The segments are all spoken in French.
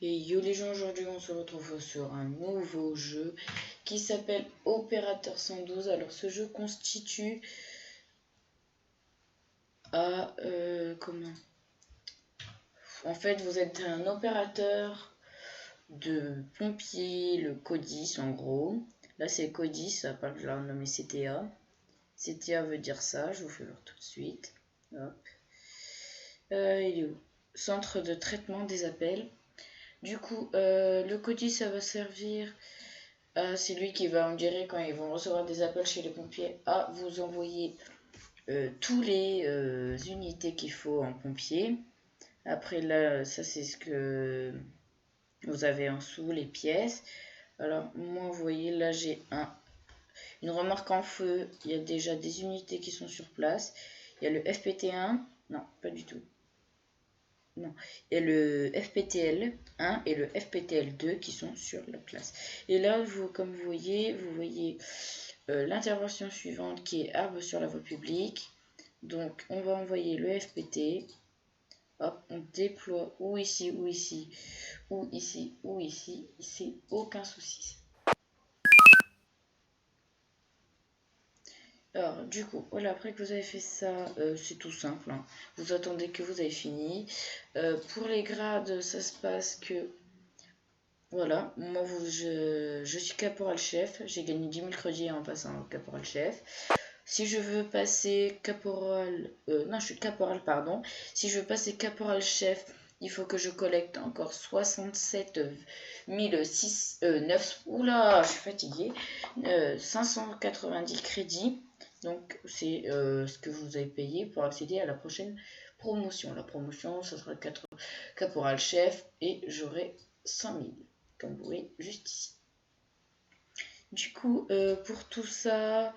Et yo les gens, aujourd'hui on se retrouve sur un nouveau jeu qui s'appelle Opérateur 112. Alors ce jeu constitue à... comment En fait vous êtes un opérateur de pompier, le CODIS en gros. Là c'est CODIS, à part que je l'ai renommé CTA. CTA veut dire ça, je vous fais voir tout de suite. Hop. Il est où? Centre de traitement des appels. Du coup, le CODIS ça va servir... c'est lui qui va, on dirait, quand ils vont recevoir des appels chez les pompiers, à vous envoyer tous les unités qu'il faut en pompier. Après là, ça c'est ce que vous avez en dessous, les pièces. Alors moi, vous voyez, là j'ai une remorque en feu. Il y a déjà des unités qui sont sur place. Il y a le FPT1. Non, pas du tout. Non, il y a le FPTL 1 et le FPTL 2 qui sont sur la place. Et là, comme vous voyez l'intervention suivante qui est arbre sur la voie publique. Donc, on va envoyer le FPT. Hop, on déploie ou ici, ou ici, ou ici, ou ici. Ici, aucun souci. Alors, du coup, voilà, après que vous avez fait ça, c'est tout simple. Hein. Vous attendez que vous avez fini. Pour les grades, ça se passe que... Voilà, moi je suis caporal chef. J'ai gagné 10 000 crédits en passant au caporal chef. Si je veux passer caporal... non, je suis caporal, pardon. Si je veux passer caporal chef, il faut que je collecte encore 67 9... Oula, je suis fatiguée. 590 crédits. Donc, c'est ce que vous avez payé pour accéder à la prochaine promotion. La promotion, ça sera caporal chef et j'aurai 100 000, comme vous voyez juste ici. Du coup, pour tout ça...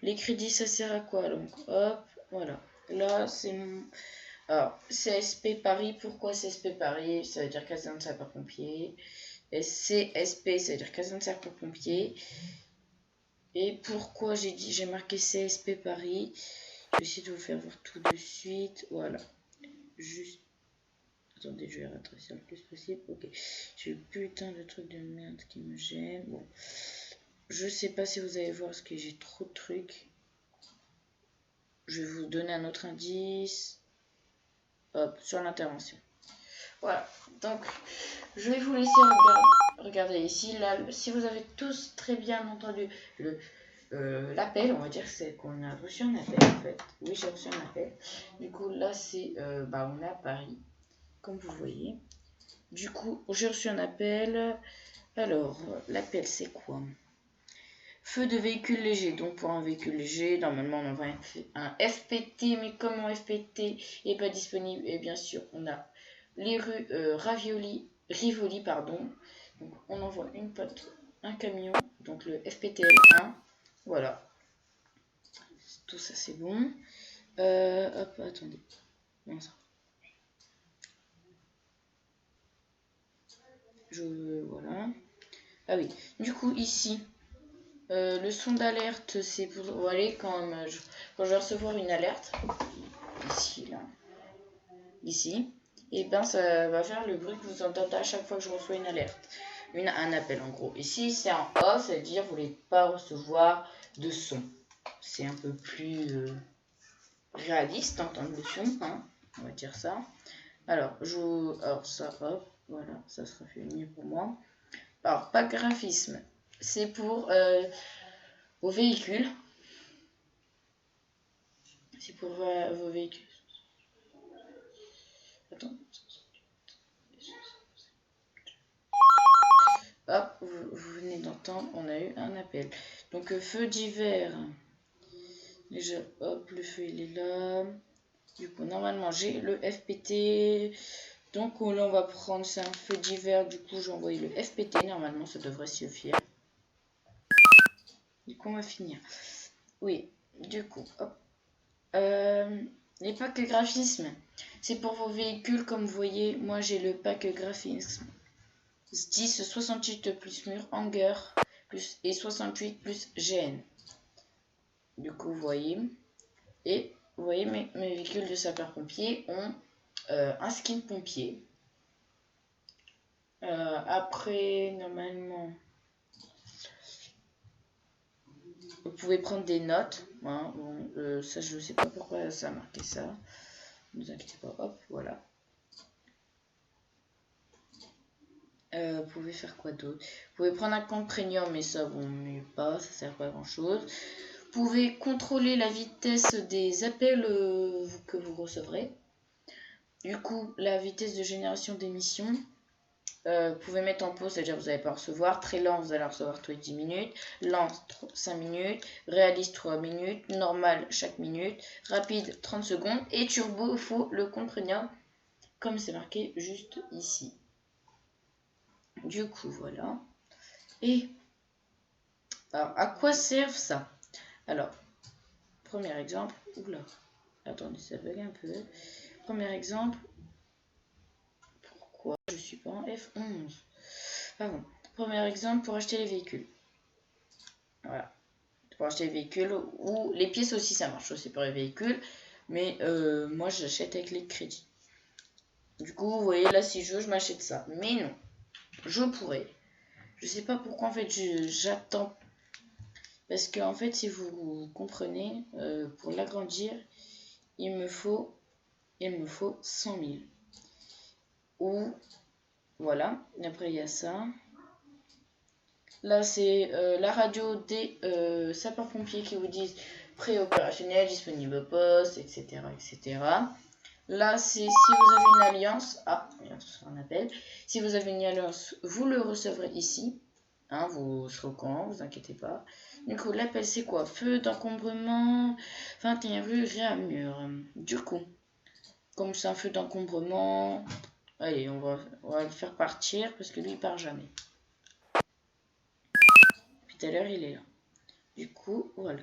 Les crédits, ça sert à quoi? Donc, hop, voilà. Là, c'est mon... Alors, CSP Paris. Pourquoi CSP Paris? Ça veut dire caserne de sapeurs-pompiers. Et CSP, ça veut dire caserne de sapeurs-pompiers. Et pourquoi j'ai marqué CSP Paris? Je vais essayer de vous faire voir tout de suite. Voilà. Juste... Attendez, je vais rétrécir le plus possible. Ok. J'ai eu putain de trucs de merde qui me gênent. Bon. Je sais pas si vous allez voir parce que j'ai trop de trucs. Je vais vous donner un autre indice. Hop, sur l'intervention. Voilà, donc je vais vous laisser regarder ici. Là, si vous avez tous très bien entendu l'appel, on va dire qu'on a reçu un appel en fait. Oui, j'ai reçu un appel. Du coup, là, c'est on est à Paris, comme vous voyez. Du coup, j'ai reçu un appel. Alors, l'appel, c'est quoi? Feu de véhicule léger. Donc pour un véhicule léger, normalement on envoie un FPT, mais comme mon FPT n'est pas disponible, et bien sûr on a les rues Rivoli, pardon. Donc on envoie une pote, un camion, donc le FPTL1. Voilà. Tout ça c'est bon. Hop, attendez. Voilà. Ah oui. Du coup ici. Le son d'alerte, c'est pour... Vous voyez, quand je vais recevoir une alerte, ici, là, ici, et ben ça va faire le bruit que vous entendez à chaque fois que je reçois une alerte. Un appel, en gros. Ici, c'est en off, c'est-à-dire que vous ne voulez pas recevoir de son. C'est un peu plus réaliste d'entendre le son, hein, on va dire ça. Alors, ça, hop, voilà, ça sera fait mieux pour moi. Alors, pas graphisme, c'est pour... vos véhicules. C'est pour vos véhicules. Attends. Hop, vous venez d'entendre, on a eu un appel. Donc feu d'hiver. Déjà, hop, le feu il est là. Du coup, normalement, j'ai le FPT. Donc là, on va prendre, c'est un feu d'hiver. Du coup, j'ai envoyé le FPT. Normalement, ça devrait suffire. Du coup, on va finir. Oui, du coup, hop. Les packs graphisme, c'est pour vos véhicules. Comme vous voyez, moi, j'ai le pack graphisme 10 68 plus mur hangar plus et 68 plus GN. Du coup, vous voyez. Et vous voyez, mes véhicules de sapeurs-pompiers ont un skin pompier. Après, normalement, vous pouvez prendre des notes. Hein, bon, ça, je ne sais pas pourquoi ça a marqué ça. Ne vous inquiétez pas. Hop, voilà. Vous pouvez faire quoi d'autre? Vous pouvez prendre un compte premium, mais ça, bon, mieux pas. Ça sert pas à grand chose. Vous pouvez contrôler la vitesse des appels que vous recevrez. Du coup, la vitesse de génération d'émission. Vous pouvez mettre en pause, c'est-à-dire vous n'allez pas recevoir. Très lent, vous allez recevoir tous les 10 minutes. Lent, 5 minutes. Réaliste, 3 minutes. Normal, chaque minute. Rapide, 30 secondes. Et turbo, il faut le compte premium, comme c'est marqué juste ici. Du coup, voilà. Et alors, à quoi servent ça? Alors, premier exemple. Oula, attendez, ça bug un peu. Premier exemple. Pourquoi je suis pas en F11? Ah bon. Premier exemple pour acheter les véhicules. Voilà. Pour acheter les véhicules ou les pièces aussi, ça marche aussi pour les véhicules. Mais moi, j'achète avec les crédits. Du coup, vous voyez, là, si je veux, je m'achète ça. Mais non, je pourrais. Je sais pas pourquoi, en fait, j'attends. Parce que, en fait, si vous comprenez, pour l'agrandir, il me faut 100 000. Ou, voilà. Et après, il y a ça. Là, c'est la radio des sapeurs-pompiers qui vous disent préopérationnel, disponible au poste, etc., etc. Là, c'est si vous avez une alliance. Ah, attention, un appel. Si vous avez une alliance, vous le recevrez ici. Hein, vous serez au courant, vous inquiétez pas. Du coup, l'appel, c'est quoi? Feu d'encombrement, 21 rue Réamur. Du coup, comme c'est un feu d'encombrement, allez, on va le faire partir parce que lui, il part jamais. Puis tout à l'heure, il est là. Du coup, voilà.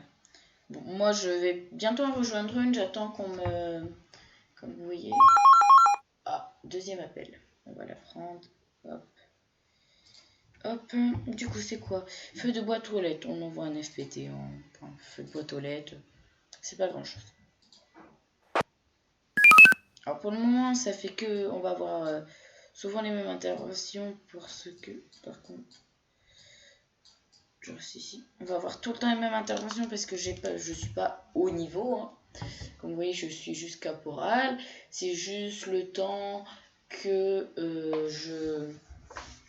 Bon, moi, je vais bientôt en rejoindre une. J'attends qu'on me... Comme vous voyez... Ah, deuxième appel. On va la prendre. Hop. Hop. Du coup, c'est quoi? Feu de boîte aux lettres. On envoie un FPT en feu de boîte aux lettres. C'est pas grand chose. Alors, pour le moment, ça fait que... On va avoir souvent les mêmes interventions pour ce que... Par contre... Genre ici. On va avoir tout le temps les mêmes interventions parce que je suis pas haut niveau. Hein. Comme vous voyez, je suis juste caporal. C'est juste le temps que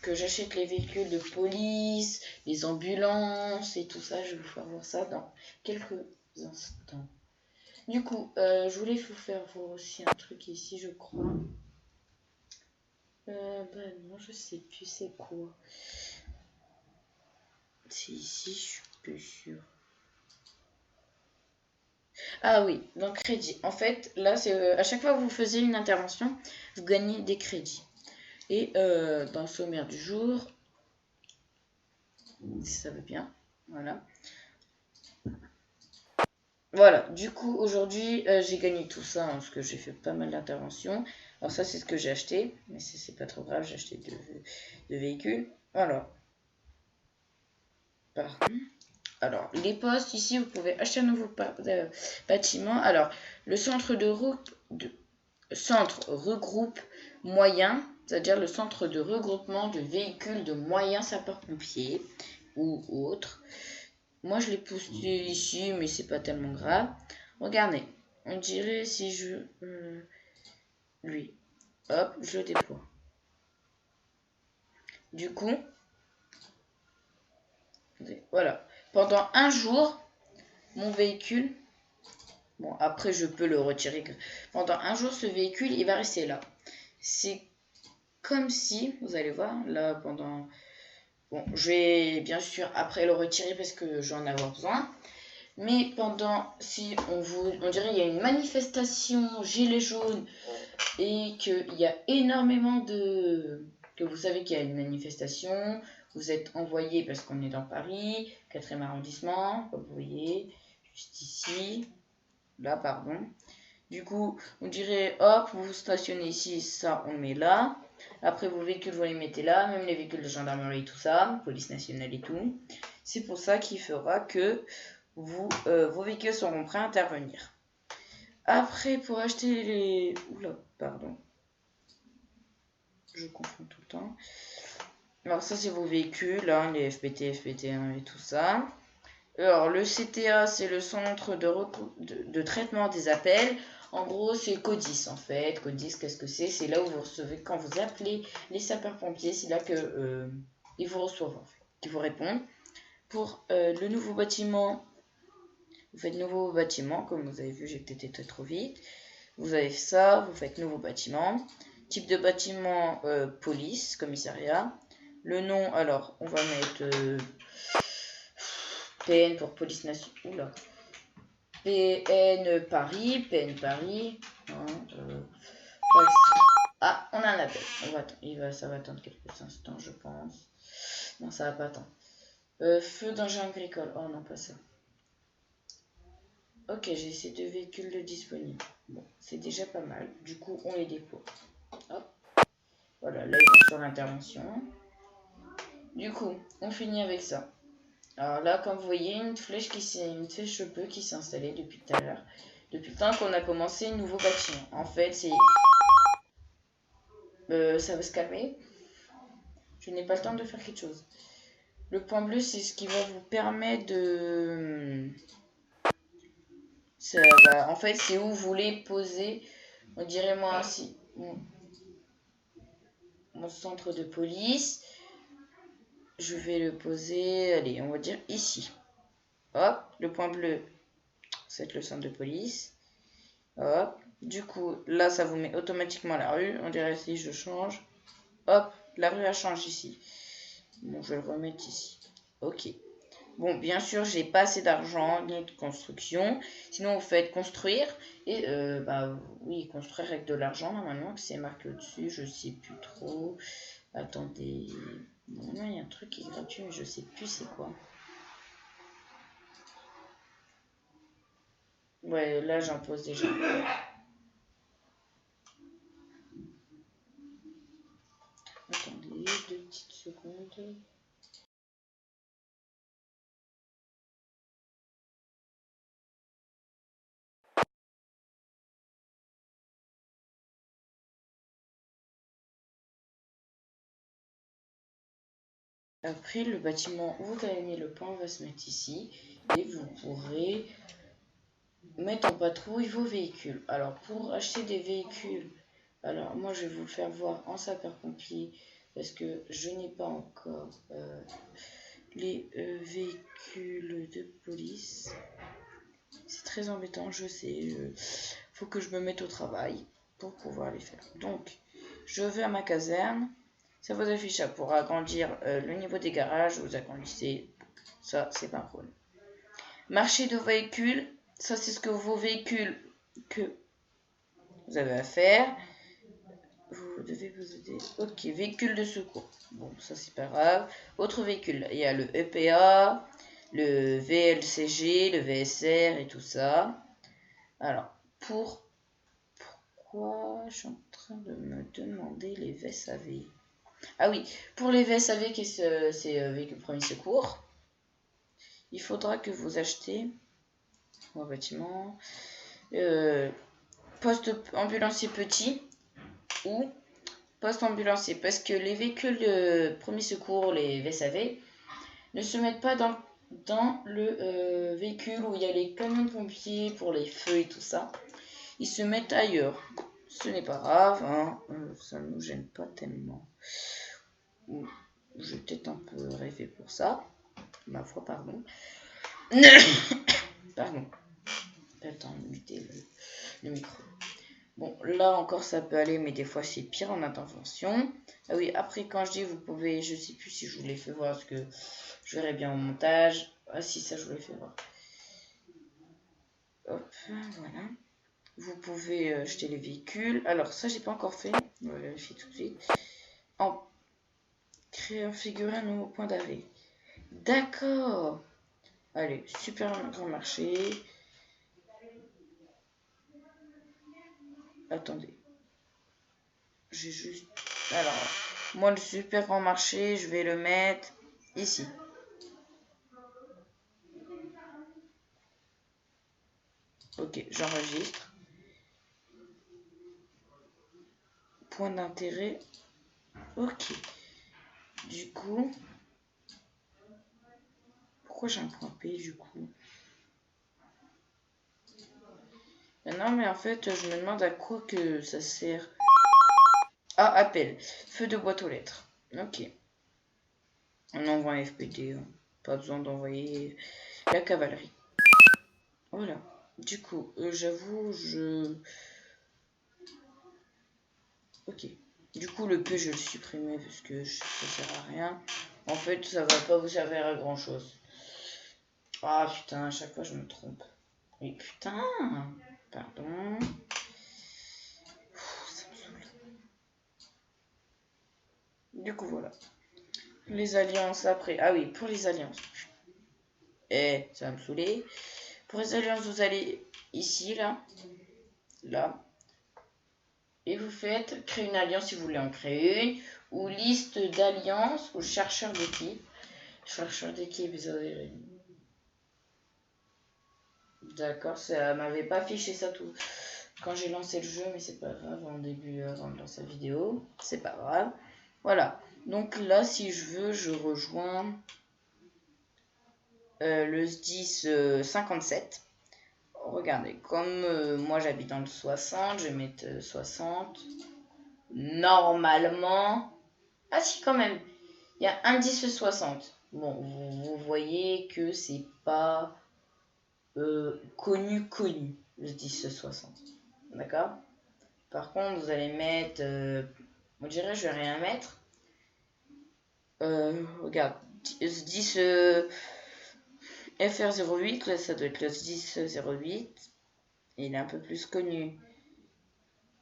j'achète les véhicules de police, les ambulances et tout ça. Je vais vous faire voir ça dans quelques instants. Du coup, je voulais vous faire voir aussi un truc ici, je crois. Bah non, je sais plus c'est quoi. C'est ici, je suis plus sûre. Ah oui, donc crédit. En fait, là, c'est à chaque fois que vous faisiez une intervention, vous gagnez des crédits. Et dans le sommaire du jour, si ça veut bien, voilà. Voilà, du coup, aujourd'hui, j'ai gagné tout ça, hein, parce que j'ai fait pas mal d'interventions. Alors ça, c'est ce que j'ai acheté, mais c'est pas trop grave, j'ai acheté deux véhicules. Alors, les postes, ici, vous pouvez acheter un nouveau bâtiment. Alors, le centre centre regroupe moyens, c'est-à-dire le centre de regroupement de véhicules de moyens sapeurs-pompiers ou autres. Moi, je l'ai posté ici, mais c'est pas tellement grave. Regardez, on dirait si je... lui, hop, je le déploie. Du coup, voilà. Pendant un jour, mon véhicule... Bon, après, je peux le retirer. Pendant un jour, ce véhicule, il va rester là. C'est comme si, vous allez voir, là, pendant... Bon, je vais bien sûr après le retirer parce que j'en ai besoin. Mais pendant, si on dirait qu'il y a une manifestation gilet jaune et qu'il y a énormément que vous savez qu'il y a une manifestation, vous êtes envoyé parce qu'on est dans Paris, 4e arrondissement, comme vous voyez, juste ici, là, pardon. Du coup, on dirait, hop, vous stationnez ici, ça, on met là. Après, vos véhicules, vous les mettez là, même les véhicules de gendarmerie, tout ça, police nationale et tout. C'est pour ça qu'il fera que vos véhicules seront prêts à intervenir. Après, pour acheter les... Oula, pardon. Je confonds tout le temps. Alors ça c'est vos véhicules, hein, les FPT, FPT1 et tout ça. Alors le CTA c'est le centre de traitement des appels. En gros c'est CODIS en fait. CODIS qu'est-ce que c'est? C'est là où vous recevez, quand vous appelez les sapeurs-pompiers, c'est là que ils vous reçoivent en fait, ils vous répondent. Pour le nouveau bâtiment, vous faites nouveau bâtiment, comme vous avez vu j'ai peut-être été trop vite. Vous avez ça, vous faites nouveau bâtiment. Type de bâtiment, police, commissariat. Le nom, alors, on va mettre PN pour police nationale. Oula. PN Paris, PN Paris. Hein, ah, on a un appel. Ça va attendre quelques instants, je pense. Non, ça va pas attendre. Feu d'engin agricole. Oh non, pas ça. Ok, j'ai ces 2 véhicules de disponibles. Bon, c'est déjà pas mal. Du coup, on les dépose. Hop. Voilà, là ils vont sur l'intervention. Du coup, on finit avec ça. Alors là, comme vous voyez, une flèche bleue qui s'est installée depuis tout à l'heure. Depuis le temps qu'on a commencé un nouveau bâtiment. En fait, c'est... ça va se calmer. Je n'ai pas le temps de faire quelque chose. Le point bleu, c'est ce qui va vous permettre de... en fait, c'est où vous voulez poser, on dirait moi ainsi, mon centre de police. Je vais le poser, allez, on va dire ici. Hop, le point bleu, c'est le centre de police. Hop, du coup, là, ça vous met automatiquement la rue. On dirait si je change. Hop, la rue a changé ici. Bon, je vais le remettre ici. Ok. Bon, bien sûr, j'ai pas assez d'argent ni de construction. Sinon, vous faites construire. Et, oui, construire avec de l'argent, normalement, que c'est marqué au-dessus. Je sais plus trop. Attendez. Non, il y a un truc qui est gratuit, mais je sais plus c'est quoi. Ouais, là, j'en pose déjà. Attendez, 2 petites secondes. Après, le bâtiment où vous avez mis le point va se mettre ici. Et vous pourrez mettre en patrouille vos véhicules. Alors, pour acheter des véhicules, alors moi, je vais vous le faire voir en sapeur-pompier. Parce que je n'ai pas encore les véhicules de police. C'est très embêtant, je sais. Faut que je me mette au travail pour pouvoir les faire. Donc, je vais à ma caserne. Ça vous affiche ça pour agrandir le niveau des garages. Vous agrandissez. Ça, c'est pas un problème. Marché de véhicules. Ça, c'est ce que vos véhicules que vous avez à faire. Vous devez vous aider. Ok, véhicule de secours. Bon, ça, c'est pas grave. Autre véhicule. Il y a le EPA, le VLCG, le VSR et tout ça. Alors, pourquoi je suis en train de me demander les VSAV? Ah oui, pour les VSAV, c'est véhicule premier secours. Il faudra que vous achetez un bâtiment, poste ambulancier petit ou poste ambulancier, parce que les véhicules de premier secours, les VSAV, ne se mettent pas dans le véhicule où il y a les camions de pompiers pour les feux et tout ça. Ils se mettent ailleurs. Ce n'est pas grave, hein, ça ne nous gêne pas tellement. Je vais peut-être un peu rêver pour ça. Ma foi, pardon. Pardon. Attends, muter le micro. Bon, là encore ça peut aller, mais des fois c'est pire en intervention. Ah oui, après quand je dis vous pouvez, je sais plus si je vous l'ai fait voir, parce que je verrai bien au montage. Ah si, ça je vous l'ai fait voir. Hop, voilà. Vous pouvez jeter les véhicules. Alors ça j'ai pas encore fait, on va vérifier tout de suite. Créer un figurine au point d'arrêt. D'accord. Allez, super grand marché. Attendez. J'ai juste... Alors, moi le super grand marché, je vais le mettre ici. Ok, j'enregistre. Point d'intérêt. Ok. Du coup, pourquoi j'ai un point P du coup? Non, mais en fait, je me demande à quoi que ça sert. Ah, appel. Feu de boîte aux lettres. Ok. On envoie un FPT. Hein. Pas besoin d'envoyer la cavalerie. Voilà. Du coup, j'avoue, Ok. Du coup, le P, je vais le supprimer parce que ça sert à rien. En fait, ça va pas vous servir à grand chose. Ah putain, à chaque fois je me trompe. Oui, putain. Pardon. Ça me saoule. Du coup, voilà. Les alliances après. Ah oui, pour les alliances. Ça va me saouler. Pour les alliances, vous allez ici, là. Là. Et vous faites créer une alliance si vous voulez en créer une. Ou liste d'alliances ou chercheur d'équipe. Chercheur d'équipe, vous avez... D'accord, ça m'avait pas affiché ça tout quand j'ai lancé le jeu, mais c'est pas grave, en début, avant de lancer la vidéo, c'est pas grave. Voilà, donc là, si je veux, je rejoins le SDIS 57. Regardez, comme moi j'habite dans le 60, je vais mettre 60. Normalement, ah si quand même, il y a un 10 60. Bon, vous voyez que c'est pas connu, le 10 60. D'accord? Par contre, vous allez mettre... on dirait je vais rien mettre. Regarde, 10 FR08, là ça doit être le 1008. Il est un peu plus connu.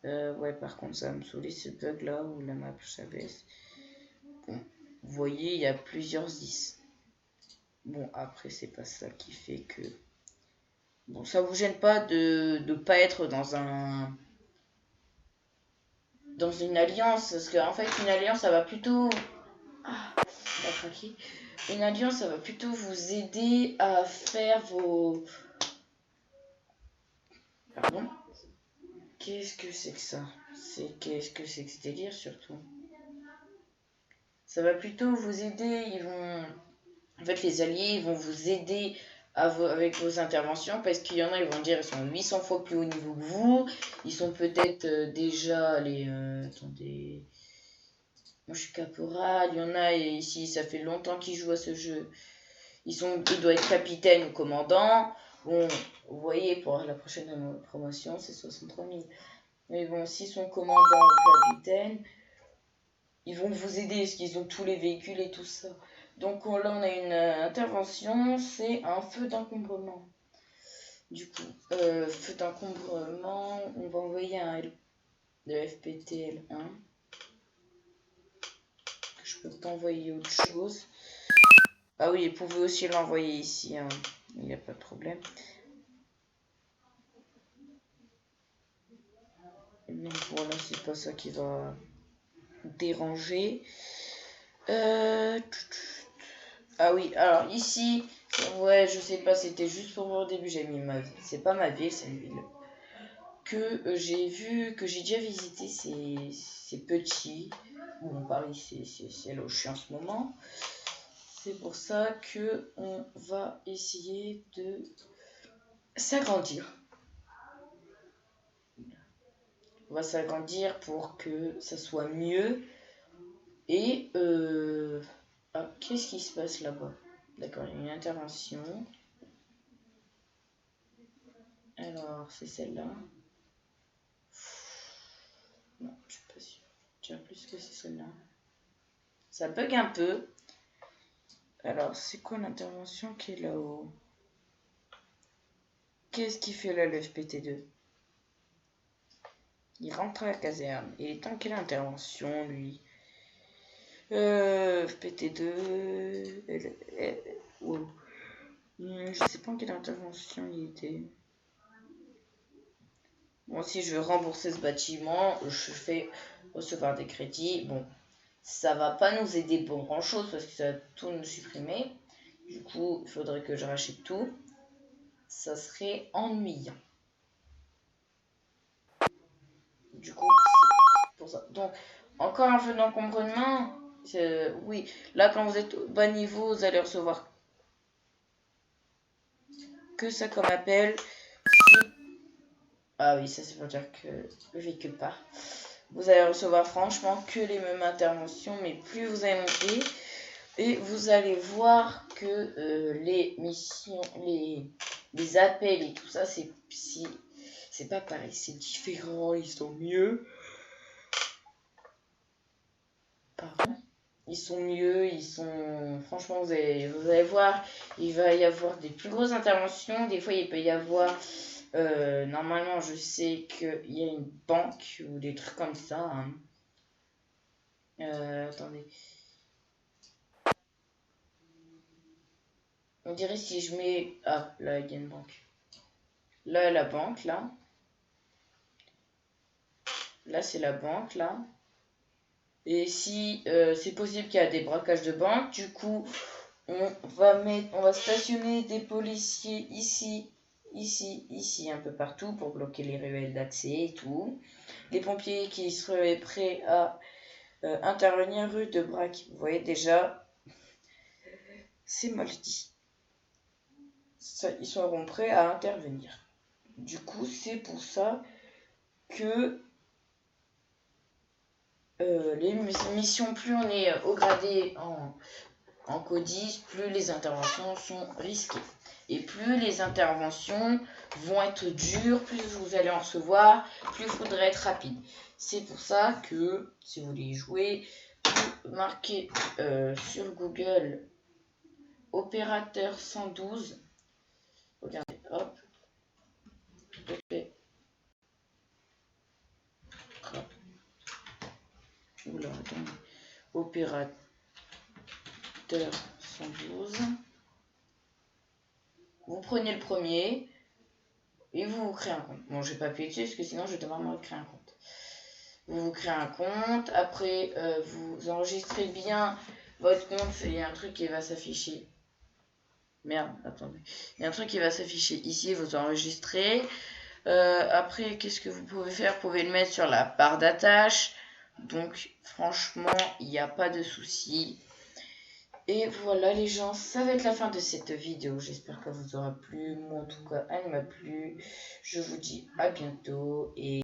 Ouais, par contre, ça va me saouler ce bug là où la map s'abaisse. Bon, vous voyez, il y a plusieurs 10. Bon, après, c'est pas ça qui fait que... Bon, ça vous gêne pas de pas être dans une alliance, parce qu'en fait, une alliance, ça va plutôt... Ah, ça va craquer. Une alliance, ça va plutôt vous aider à faire vos... Pardon? Qu'est-ce que c'est que ça? Qu'est-ce que c'est que ce délire, surtout? Ça va plutôt vous aider, En fait, les alliés ils vont vous aider avec vos interventions, parce qu'il y en a, ils vont dire ils sont 800 fois plus haut niveau que vous, ils sont peut-être déjà les... attendez... Moi, je suis caporal, il y en a, et ici, ça fait longtemps qu'ils jouent à ce jeu. Ils doivent être capitaine ou commandant. Bon, vous voyez, pour la prochaine promotion, c'est 63 000. Mais bon, s'ils sont commandants ou capitaines, ils vont vous aider parce qu'ils ont tous les véhicules et tout ça. Donc là, on a une intervention, c'est un feu d'encombrement. Du coup, feu d'encombrement, on va envoyer de FPTL1. Je peux pas envoyer autre chose. Ah oui, vous pouvez aussi l'envoyer ici, hein. Il n'y a pas de problème. Donc voilà, c'est pas ça qui va déranger. Ah oui, alors ici, ouais, je sais pas, c'était juste pour voir au début, j'ai mis ma ville. C'est pas ma ville, c'est une ville que j'ai vu, que j'ai déjà visité, c'est petit. Bon, Paris, c'est là où je suis en ce moment. C'est pour ça que on va essayer de s'agrandir. On va s'agrandir pour que ça soit mieux. Et ah, qu'est-ce qui se passe là-bas? D'accord, il y a une intervention. Alors, c'est celle-là. Non, je suis pas sûre. Tiens, plus que c'est celle-là. Ça bug un peu. Alors, c'est quoi l'intervention qui est là-haut? Qu'est-ce qu'il fait là, le FPT2? Il rentre à la caserne. Il est temps quelle intervention, lui? FPT2... Wow. Je sais pas en quelle intervention il était. Bon, si je veux rembourser ce bâtiment, je fais recevoir des crédits. Bon, ça va pas nous aider pour grand chose parce que ça va tout nous supprimer. Du coup, il faudrait que je rachète tout. Ça serait ennuyant. Du coup, c'est pour ça. Donc, encore un feu d'encombrement. Oui, là quand vous êtes au bas niveau, vous allez recevoir que ça comme appel. Ah oui, ça c'est pour dire que le véhicule part. Vous allez recevoir franchement que les mêmes interventions, mais plus vous allez monter, et vous allez voir que les missions, les appels et tout ça, c'est pas pareil, c'est différent, ils sont mieux. Pardon. Ils sont mieux, franchement, vous allez voir, il va y avoir des plus grosses interventions. Des fois, il peut y avoir, normalement, je sais qu'il y a une banque ou des trucs comme ça. Hein. Attendez. On dirait si je mets... Ah, là, il y a une banque. Là, la banque, là. Là, c'est la banque, là. Et si c'est possible qu'il y a des braquages de banque, du coup, on va stationner des policiers ici, ici, un peu partout pour bloquer les ruelles d'accès et tout. Les pompiers qui seraient prêts à intervenir rue de Braque. Vous voyez déjà, c'est mal dit. Ça, ils seront prêts à intervenir. Du coup, c'est pour ça que les missions, plus on est au gradé en CODIS, plus les interventions sont risquées. Et plus les interventions vont être dures, plus vous allez en recevoir, plus il faudrait être rapide. C'est pour ça que, si vous voulez y jouer, vous marquez sur Google opérateur 112. Regardez, hop. Oula, attendez. Opérateur 112. Vous prenez le premier et vous vous créez un compte. Bon, je vais pas appuyer dessus parce que sinon je vais devoir me créer un compte. Vous vous créez un compte, après vous enregistrez bien votre compte. Il y a un truc qui va s'afficher. Merde, attendez. Il y a un truc qui va s'afficher ici, vous enregistrez. Après, qu'est-ce que vous pouvez faire? Vous pouvez le mettre sur la barre d'attache. Donc, franchement, il n'y a pas de souci. Et voilà les gens, ça va être la fin de cette vidéo. J'espère qu'elle vous aura plu. Moi en tout cas, elle m'a plu. Je vous dis à bientôt et